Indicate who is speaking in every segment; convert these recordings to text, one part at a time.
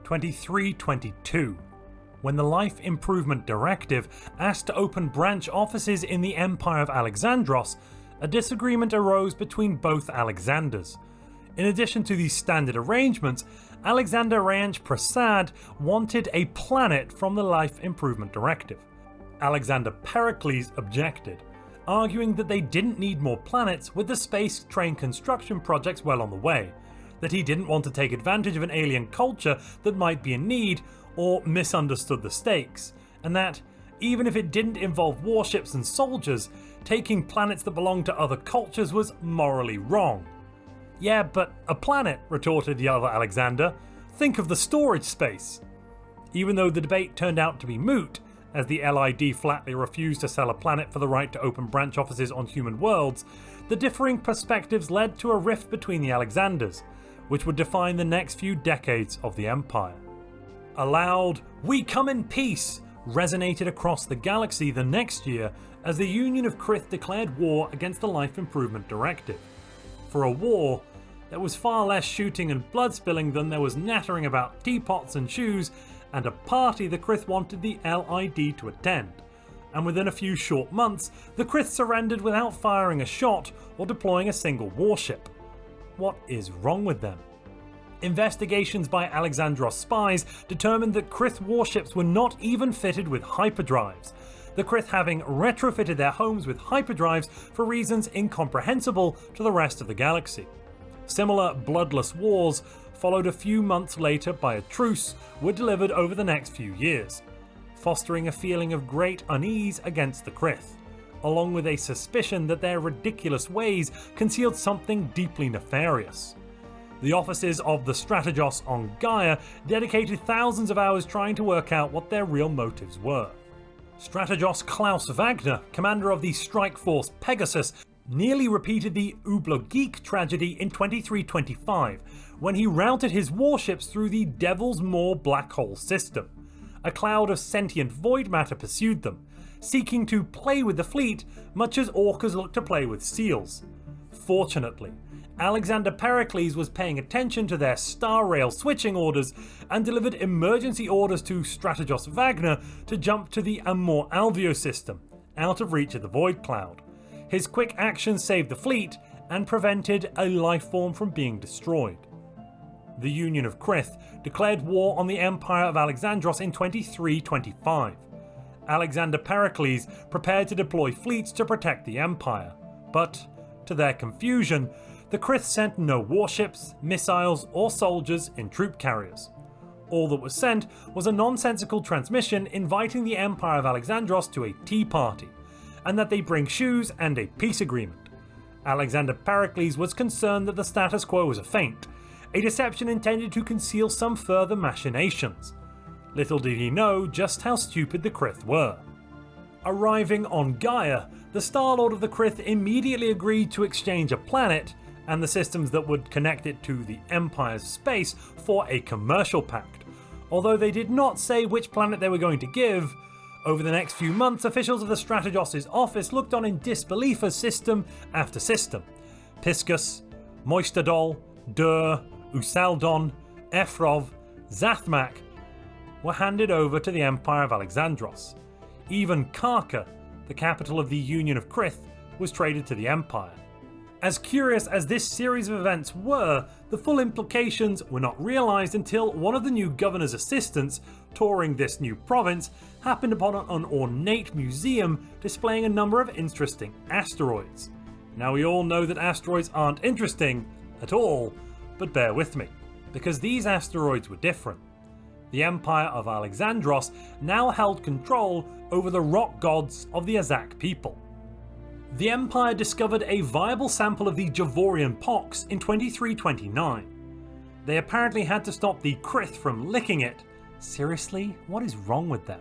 Speaker 1: 2322, when the Life Improvement Directive asked to open branch offices in the Empire of Alexandros, a disagreement arose between both Alexanders. In addition to these standard arrangements, Alexander Ranch Prasad wanted a planet from the Life Improvement Directive. Alexander Pericles objected, arguing that they didn't need more planets with the space train construction projects well on the way, that he didn't want to take advantage of an alien culture that might be in need or misunderstood the stakes, and that, even if it didn't involve warships and soldiers, taking planets that belonged to other cultures was morally wrong. "Yeah, but a planet," retorted the other Alexander. "Think of the storage space." Even though the debate turned out to be moot, as the LID flatly refused to sell a planet for the right to open branch offices on human worlds, the differing perspectives led to a rift between the Alexanders, which would define the next few decades of the Empire. A loud "We come in peace" resonated across the galaxy the next year as the Union of Krith declared war against the Life Improvement Directive. For a war, there was far less shooting and blood spilling than there was nattering about teapots and shoes, and a party the Krith wanted the LID to attend. And within a few short months, the Krith surrendered without firing a shot or deploying a single warship. What is wrong with them? Investigations by Alexandros spies determined that Krith warships were not even fitted with hyperdrives, the Krith having retrofitted their homes with hyperdrives for reasons incomprehensible to the rest of the galaxy. Similar bloodless wars, followed a few months later by a truce, were delivered over the next few years, fostering a feeling of great unease against the Krith, along with a suspicion that their ridiculous ways concealed something deeply nefarious. The officers of the Strategos on Gaia dedicated thousands of hours trying to work out what their real motives were. Strategos Klaus Wagner, commander of the strike force Pegasus, nearly repeated the Ublogik tragedy in 2325, when he routed his warships through the Devil's Maw black hole system. A cloud of sentient void matter pursued them, seeking to play with the fleet much as orcas look to play with seals. Fortunately, Alexander Pericles was paying attention to their star rail switching orders and delivered emergency orders to Strategos Wagner to jump to the Amor Alveo system, out of reach of the void cloud. His quick action saved the fleet and prevented a life form from being destroyed. The Union of Krith declared war on the Empire of Alexandros in 2325. Alexander Pericles prepared to deploy fleets to protect the Empire, but, to their confusion, the Krith sent no warships, missiles, or soldiers in troop carriers. All that was sent was a nonsensical transmission inviting the Empire of Alexandros to a tea party, and that they bring shoes and a peace agreement. Alexander Pericles was concerned that the status quo was a feint, a deception intended to conceal some further machinations. Little did he know just how stupid the Krith were. Arriving on Gaia, the Star Lord of the Krith immediately agreed to exchange a planet and the systems that would connect it to the Empire's space for a commercial pact. Although they did not say which planet they were going to give, over the next few months officials of the Strategos' office looked on in disbelief as system after system. Piscus, Moistadol, Dur, Usaldon, Efrov, Zathmak were handed over to the Empire of Alexandros. Even Karka, the capital of the Union of Krith, was traded to the Empire. As curious as this series of events were, the full implications were not realised until one of the new governor's assistants, touring this new province, happened upon an ornate museum displaying a number of interesting asteroids. Now we all know that asteroids aren't interesting at all, but bear with me, because these asteroids were different. The Empire of Alexandros now held control over the rock gods of the Azak people. The Empire discovered a viable sample of the Javorian pox in 2329. They apparently had to stop the Krith from licking it. Seriously, what is wrong with them?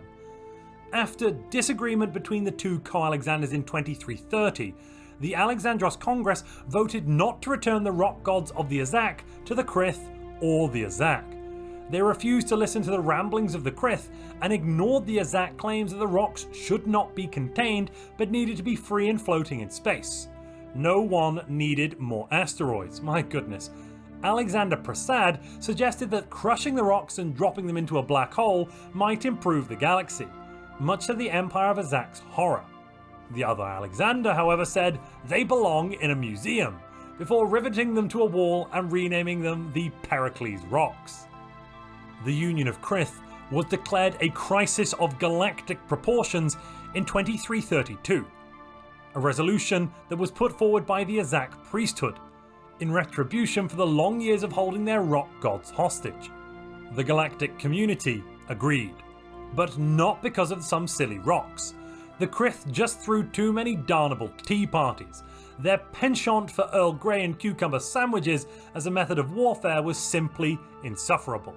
Speaker 1: After disagreement between the two co-Alexanders in 2330, the Alexandros Congress voted not to return the rock gods of the Azak to the Krith or the Azak. They refused to listen to the ramblings of the Krith and ignored the Azak claims that the rocks should not be contained but needed to be free and floating in space. No one needed more asteroids, my goodness. Alexander Prasad suggested that crushing the rocks and dropping them into a black hole might improve the galaxy, much to the Empire of Azak's horror. The other Alexander, however, said they belong in a museum, before riveting them to a wall and renaming them the Pericles Rocks. The Union of Krith was declared a crisis of galactic proportions in 2332, a resolution that was put forward by the Azak priesthood, in retribution for the long years of holding their rock gods hostage. The galactic community agreed, but not because of some silly rocks. The Krith just threw too many darnable tea parties. Their penchant for Earl Grey and cucumber sandwiches as a method of warfare was simply insufferable,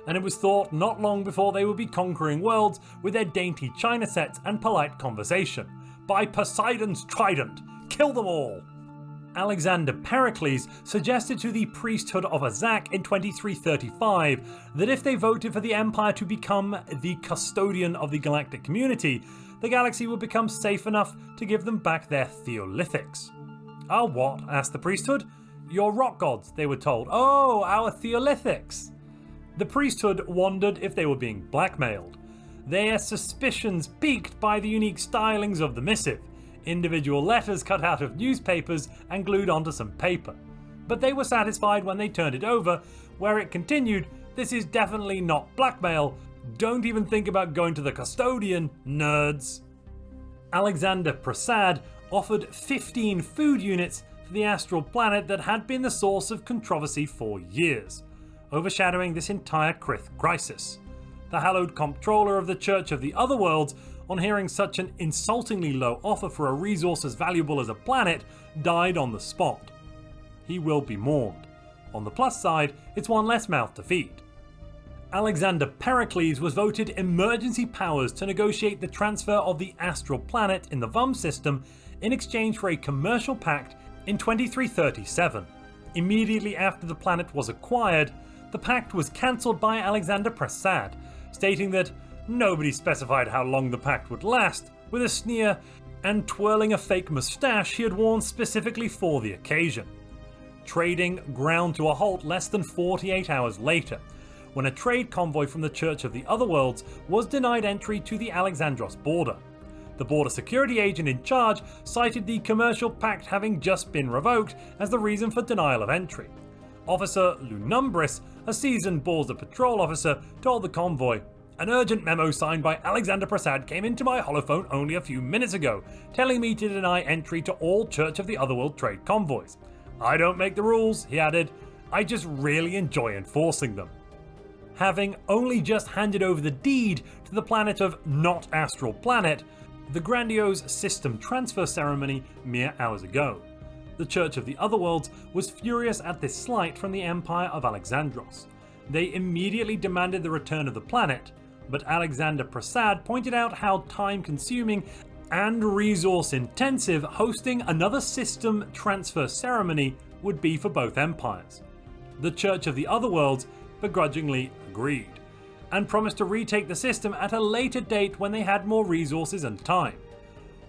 Speaker 1: and it was thought not long before they would be conquering worlds with their dainty china sets and polite conversation. By Poseidon's trident, kill them all! Alexander Pericles suggested to the priesthood of Azak in 2335 that if they voted for the Empire to become the custodian of the galactic community, the galaxy would become safe enough to give them back their Theolithics. "Our what?" asked the priesthood. "Your rock gods," they were told. "Oh, our Theolithics." The priesthood wondered if they were being blackmailed. Their suspicions piqued by the unique stylings of the missive, individual letters cut out of newspapers and glued onto some paper. But they were satisfied when they turned it over, where it continued, "This is definitely not blackmail. Don't even think about going to the custodian, nerds." Alexander Prasad offered 15 food units for the astral planet that had been the source of controversy for years, overshadowing this entire Krith crisis. The hallowed comptroller of the Church of the Otherworlds, on hearing such an insultingly low offer for a resource as valuable as a planet, died on the spot. He will be mourned. On the plus side, it's one less mouth to feed. Alexander Pericles was voted emergency powers to negotiate the transfer of the astral planet in the VUM system in exchange for a commercial pact in 2337. Immediately after the planet was acquired, the pact was cancelled by Alexander Prasad, stating that nobody specified how long the pact would last, with a sneer and twirling a fake moustache he had worn specifically for the occasion. Trading ground to a halt less than 48 hours later, when a trade convoy from the Church of the Otherworlds was denied entry to the Alexandros border. The border security agent in charge cited the commercial pact having just been revoked as the reason for denial of entry. Officer Lunumbris, a seasoned Border Patrol officer, told the convoy, "An urgent memo signed by Alexander Prasad came into my holophone only a few minutes ago, telling me to deny entry to all Church of the Otherworld trade convoys. I don't make the rules," he added, "I just really enjoy enforcing them." Having only just handed over the deed to the planet of Not Astral Planet, the grandiose system transfer ceremony mere hours ago, the Church of the Otherworlds was furious at this slight from the Empire of Alexandros. They immediately demanded the return of the planet, but Alexander Prasad pointed out how time-consuming and resource-intensive hosting another system transfer ceremony would be for both empires. The Church of the Otherworlds begrudgingly agreed, and promised to retake the system at a later date when they had more resources and time.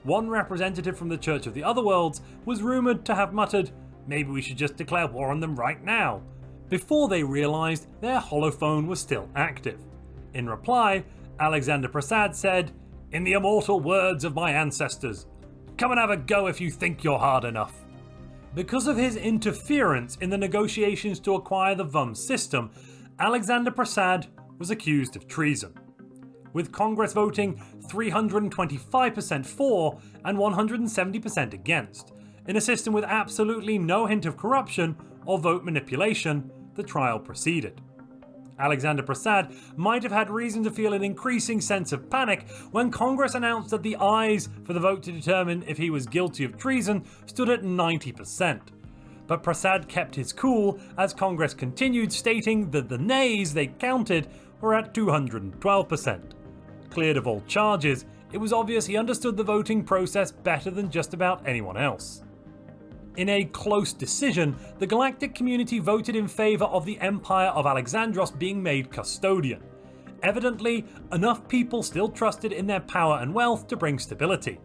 Speaker 1: One representative from the Church of the Otherworlds was rumoured to have muttered, "Maybe we should just declare war on them right now," before they realised their holophone was still active. In reply, Alexander Prasad said, "In the immortal words of my ancestors, come and have a go if you think you're hard enough." Because of his interference in the negotiations to acquire the VUM system, Alexander Prasad was accused of treason, with Congress voting 325% for and 170% against. In a system with absolutely no hint of corruption or vote manipulation, the trial proceeded. Alexander Prasad might have had reason to feel an increasing sense of panic when Congress announced that the ayes for the vote to determine if he was guilty of treason stood at 90%. But Prasad kept his cool as Congress continued, stating that the nays they counted were at 212%. Cleared of all charges, it was obvious he understood the voting process better than just about anyone else. In a close decision, the galactic community voted in favour of the Empire of Alexandros being made custodian. Evidently, enough people still trusted in their power and wealth to bring stability.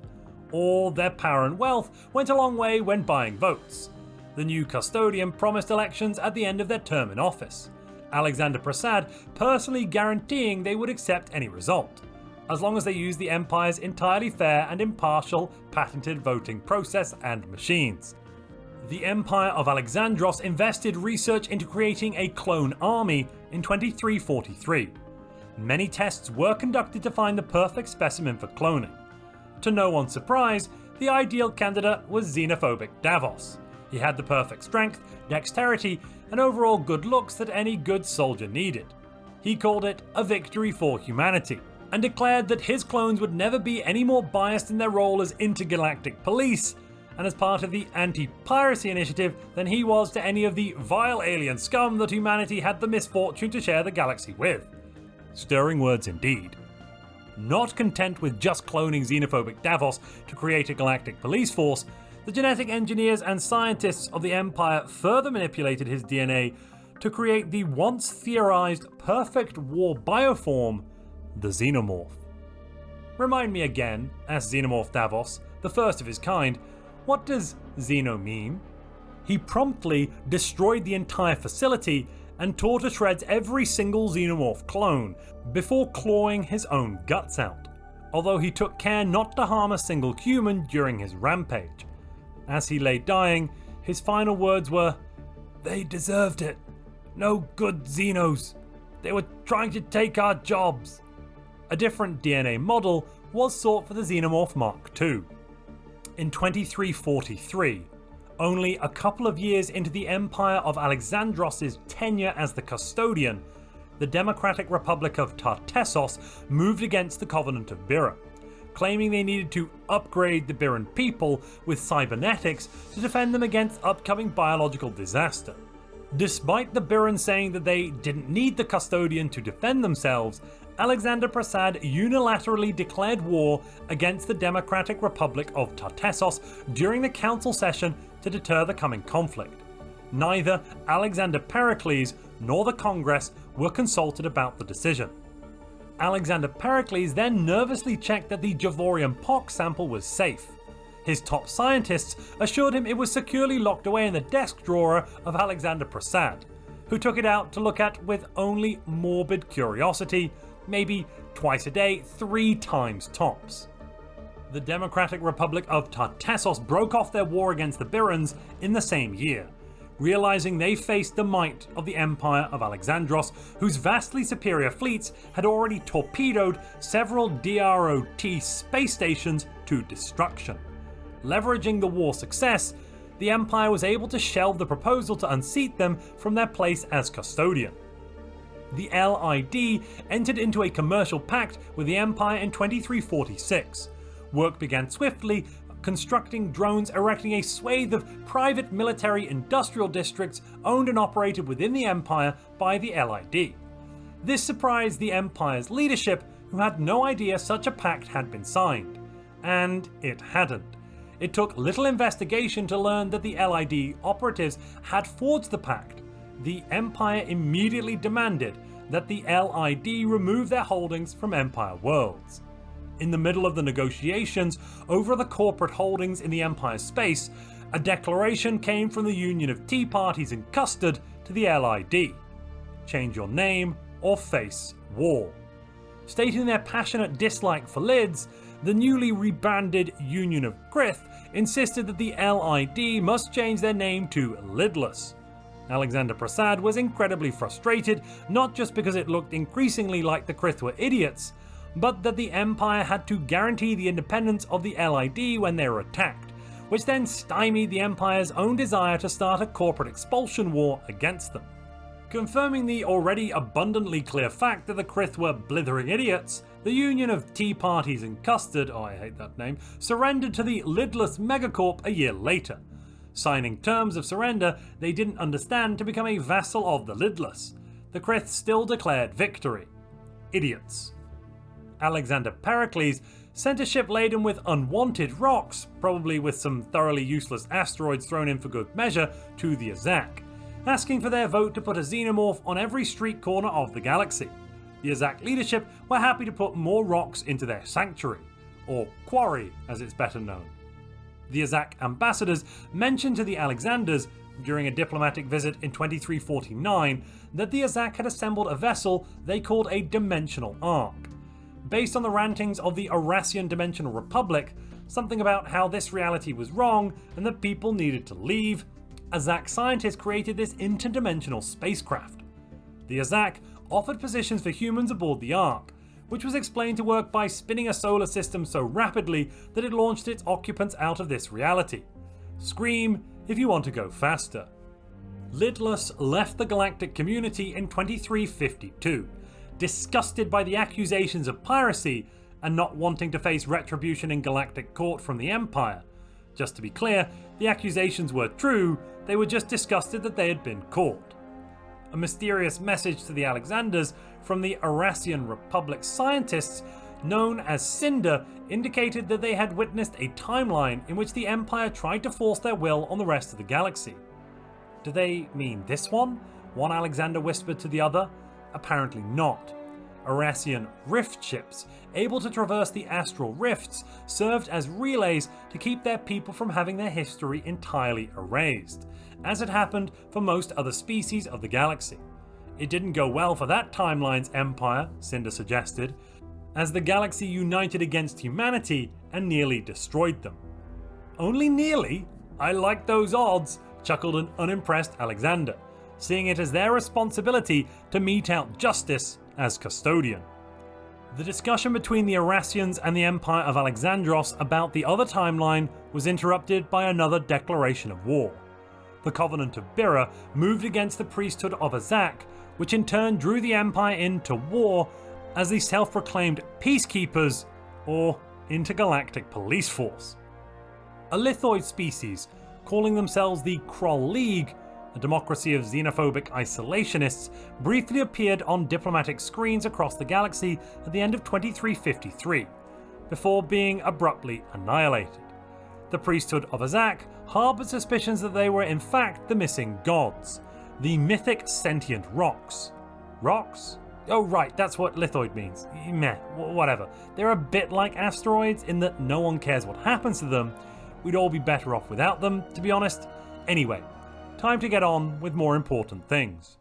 Speaker 1: Or their power and wealth went a long way when buying votes. The new custodian promised elections at the end of their term in office, Alexander Prasad personally guaranteeing they would accept any result, as long as they used the Empire's entirely fair and impartial patented voting process and machines. The Empire of Alexandros invested research into creating a clone army in 2343. Many tests were conducted to find the perfect specimen for cloning. To no one's surprise, the ideal candidate was Xenophobic Davos. He had the perfect strength, dexterity, and overall good looks that any good soldier needed. He called it a victory for humanity, and declared that his clones would never be any more biased in their role as intergalactic police and as part of the anti-piracy initiative than he was to any of the vile alien scum that humanity had the misfortune to share the galaxy with. Stirring words indeed. Not content with just cloning Xenophobic Davos to create a galactic police force, the genetic engineers and scientists of the Empire further manipulated his DNA to create the once theorized perfect war bioform, the Xenomorph. Remind me again, as Xenomorph Davos, the first of his kind, what does Xeno mean? He promptly destroyed the entire facility and tore to shreds every single Xenomorph clone before clawing his own guts out, although he took care not to harm a single human during his rampage. As he lay dying, his final words were, "They deserved it. No good Xenos. They were trying to take our jobs." A different DNA model was sought for the Xenomorph Mark II. In 2343, only a couple of years into the Empire of Alexandros' tenure as the custodian, the Democratic Republic of Tartessos moved against the Covenant of Bira, claiming they needed to upgrade the Biran people with cybernetics to defend them against upcoming biological disaster. Despite the Biran saying that they didn't need the custodian to defend themselves, Alexander Prasad unilaterally declared war against the Democratic Republic of Tartessos during the council session to deter the coming conflict. Neither Alexander Pericles nor the Congress were consulted about the decision. Alexander Pericles then nervously checked that the Javorian pox sample was safe. His top scientists assured him it was securely locked away in the desk drawer of Alexander Prasad, who took it out to look at with only morbid curiosity, maybe twice a day, 3 times tops. The Democratic Republic of Tartessos broke off their war against the Birans in the same year, realizing they faced the might of the Empire of Alexandros, whose vastly superior fleets had already torpedoed several DROT space stations to destruction. Leveraging the war's success, the Empire was able to shelve the proposal to unseat them from their place as custodian. The LID entered into a commercial pact with the Empire in 2346. Work began swiftly, constructing drones erecting a swathe of private military industrial districts owned and operated within the Empire by the LID. This surprised the Empire's leadership, who had no idea such a pact had been signed. And it hadn't. It took little investigation to learn that the LID operatives had forged the pact. The Empire immediately demanded that the LID remove their holdings from Empire worlds. In the middle of the negotiations over the corporate holdings in the Empire's space, a declaration came from the Union of Tea Parties in Custard to the LID. Change your name or face war. Stating their passionate dislike for lids, the newly rebranded Union of Krith insisted that the LID must change their name to Lidless. Alexander Prasad was incredibly frustrated, not just because it looked increasingly like the Krith were idiots, but that the Empire had to guarantee the independence of the LID when they were attacked, which then stymied the Empire's own desire to start a corporate expulsion war against them. Confirming the already abundantly clear fact that the Krith were blithering idiots, the Union of Tea Parties in Custard, oh I hate that name, surrendered to the Lidless Megacorp a year later, signing terms of surrender they didn't understand to become a vassal of the Lidless. The Krith still declared victory. Idiots. Alexander Pericles sent a ship laden with unwanted rocks, probably with some thoroughly useless asteroids thrown in for good measure, to the Azak, asking for their vote to put a xenomorph on every street corner of the galaxy. The Azak leadership were happy to put more rocks into their sanctuary, or quarry as it's better known. The Azak ambassadors mentioned to the Alexanders during a diplomatic visit in 2349 that the Azak had assembled a vessel they called a Dimensional Ark. Based on the rantings of the Eurasian Dimensional Republic, something about how this reality was wrong and that people needed to leave, Azak scientists created this interdimensional spacecraft. The Azak offered positions for humans aboard the Ark, which was explained to work by spinning a solar system so rapidly that it launched its occupants out of this reality. Scream if you want to go faster. Lidless left the galactic community in 2352, disgusted by the accusations of piracy and not wanting to face retribution in galactic court from the Empire. Just to be clear, the accusations were true, they were just disgusted that they had been caught. A mysterious message to the Alexanders from the Eurasian Republic scientists known as Cinder indicated that they had witnessed a timeline in which the Empire tried to force their will on the rest of the galaxy. Do they mean this one? One Alexander whispered to the other. Apparently not. Eurasian rift ships, able to traverse the astral rifts, served as relays to keep their people from having their history entirely erased, as had happened for most other species of the galaxy. It didn't go well for that timeline's empire, Cinder suggested, as the galaxy united against humanity and nearly destroyed them. Only nearly? I like those odds, chuckled an unimpressed Alexander, seeing it as their responsibility to mete out justice as custodian. The discussion between the Eurasians and the Empire of Alexandros about the other timeline was interrupted by another declaration of war. The Covenant of Bira moved against the priesthood of Azak, which in turn drew the Empire into war as the self-proclaimed peacekeepers, or intergalactic police force. A lithoid species, calling themselves the Kroll League, a democracy of xenophobic isolationists, briefly appeared on diplomatic screens across the galaxy at the end of 2353, before being abruptly annihilated. The priesthood of Azak harbored suspicions that they were in fact the missing gods, the mythic sentient rocks. Rocks? Oh right, that's what lithoid means. Meh, whatever. They're a bit like asteroids in that no one cares what happens to them. We'd all be better off without them, to be honest. Anyway, time to get on with more important things.